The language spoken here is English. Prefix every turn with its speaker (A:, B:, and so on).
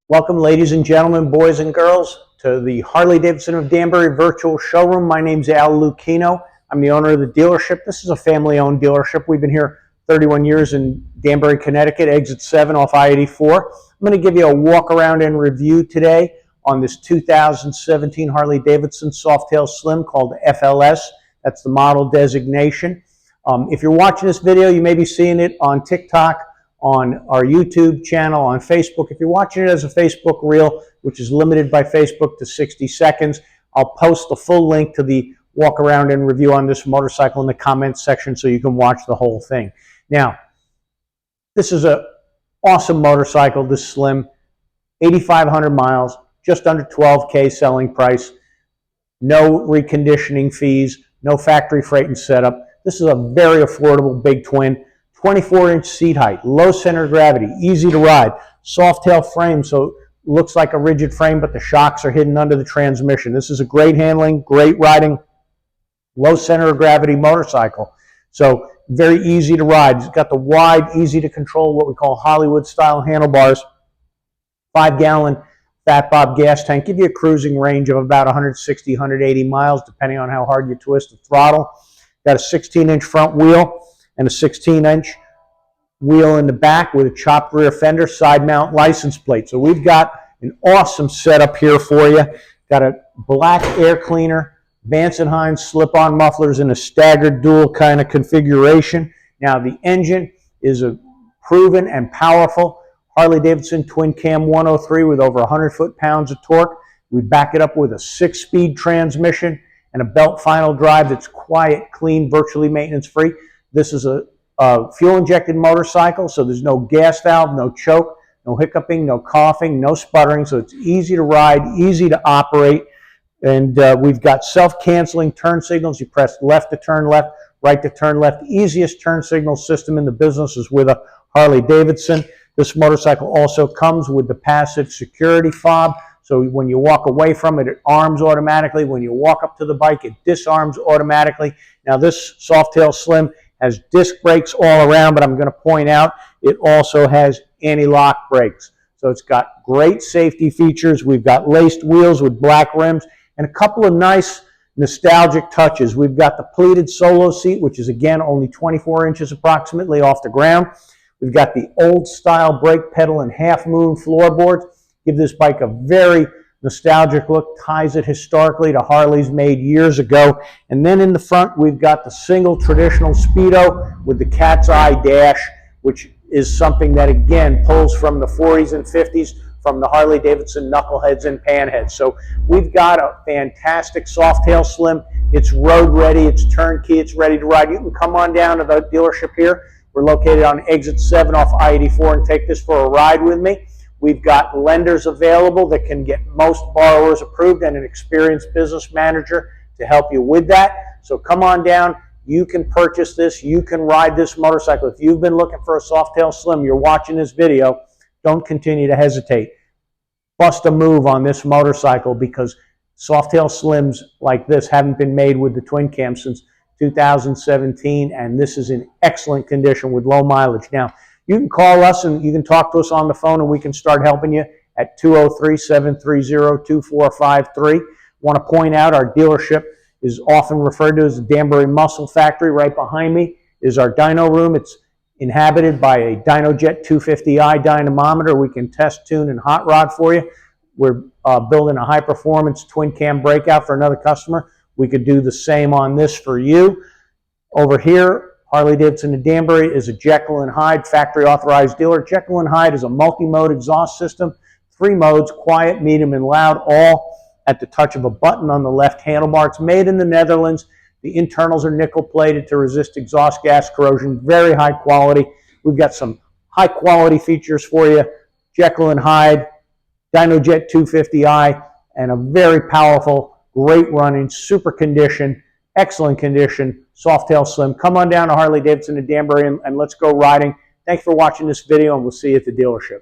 A: Welcome, ladies and gentlemen, boys and girls, to the Harley-Davidson of Danbury virtual showroom. My name's Al Lucchino. I'm the owner of the dealership. This is a family-owned dealership. We've been here 31 years in Danbury, Connecticut, exit 7 off I-84. I'm going to give you a walk-around and review today on this 2017 Harley-Davidson Softail Slim called FLS. That's the model designation. If you're watching this video, you may be seeing it on TikTok, on our YouTube channel, on Facebook. If you're watching it as a Facebook reel, which is limited by Facebook to 60 seconds, I'll post the full link to the walk around and review on this motorcycle in the comments section so you can watch the whole thing. Now, this is an awesome motorcycle, this Slim, 8,500 miles, just under 12K selling price, no reconditioning fees, no factory freight and setup. This is a very affordable big twin. 24-inch seat height, low center of gravity, easy to ride, Softail frame, so it looks like a rigid frame, but the shocks are hidden under the transmission. This is a great handling, great riding, low center of gravity motorcycle. So very easy to ride. It's got the wide, easy to control, what we call Hollywood style handlebars, 5-gallon Fat Bob gas tank, give you a cruising range of about 160, 180 miles, depending on how hard you twist the throttle. Got a 16-inch front wheel and a 16-inch wheel in the back with a chopped rear fender, side mount license plate. So we've got an awesome setup here for you. Got a black air cleaner, Vance Hines slip-on mufflers in a staggered dual kind of configuration. Now the engine is a proven and powerful Harley-Davidson twin cam 103 with over 100 foot-pounds of torque. We back it up with a 6-speed transmission and a belt final drive that's quiet, clean, virtually maintenance-free. This is a fuel-injected motorcycle, so there's no gas valve, no choke, no hiccuping, no coughing, no sputtering, so it's easy to ride, easy to operate, and we've got self-canceling turn signals. You press left to turn left, right to turn left. Easiest turn signal system in the business is with a Harley-Davidson. This motorcycle also comes with the passive security fob, so when you walk away from it, it arms automatically. When you walk up to the bike, it disarms automatically. Now this Softail Slim has disc brakes all around, but I'm going to point out it also has anti-lock brakes. So it's got great safety features. We've got laced wheels with black rims and a couple of nice nostalgic touches. We've got the pleated solo seat, which is again only 24 inches approximately off the ground. We've got the old style brake pedal and half moon floorboards. Give this bike a very nostalgic look, ties it historically to Harleys made years ago. And then in the front, we've got the single traditional Speedo with the cat's eye dash, which is something that, again, pulls from the 40s and 50s from the Harley-Davidson knuckleheads and panheads. So we've got a fantastic Softail Slim. It's road ready, it's turnkey, it's ready to ride. You can come on down to the dealership here. We're located on exit 7 off I-84 and take this for a ride with me. We've got lenders available that can get most borrowers approved and an experienced business manager to help you with that. So come on down. You can purchase this. You can ride this motorcycle. If you've been looking for a Softail Slim, you're watching this video, don't continue to hesitate. Bust a move on this motorcycle because Softail Slims like this haven't been made with the twin cam since 2017, and this is in excellent condition with low mileage. Now, you can call us and you can talk to us on the phone and we can start helping you at 203-730-2453. Want to point out our dealership is often referred to as the Danbury Muscle Factory. Right behind me is our dyno room. It's inhabited by a DynoJet 250i dynamometer. We can test, tune, and hot rod for you. We're building a high-performance twin cam breakout for another customer. We could do the same on this for you. Over here, Harley-Davidson in Danbury is a Jekyll & Hyde factory authorized dealer. Jekyll & Hyde is a multi-mode exhaust system, 3 modes, quiet, medium, and loud, all at the touch of a button on the left handlebar. It's made in the Netherlands. The internals are nickel plated to resist exhaust gas corrosion, very high quality. We've got some high quality features for you. Jekyll & Hyde, DynoJet 250i, and a very powerful, great running, super condition, excellent condition Softail Slim. Come on down to Harley-Davidson in Danbury and let's go riding. Thanks for watching this video, and we'll see you at the dealership.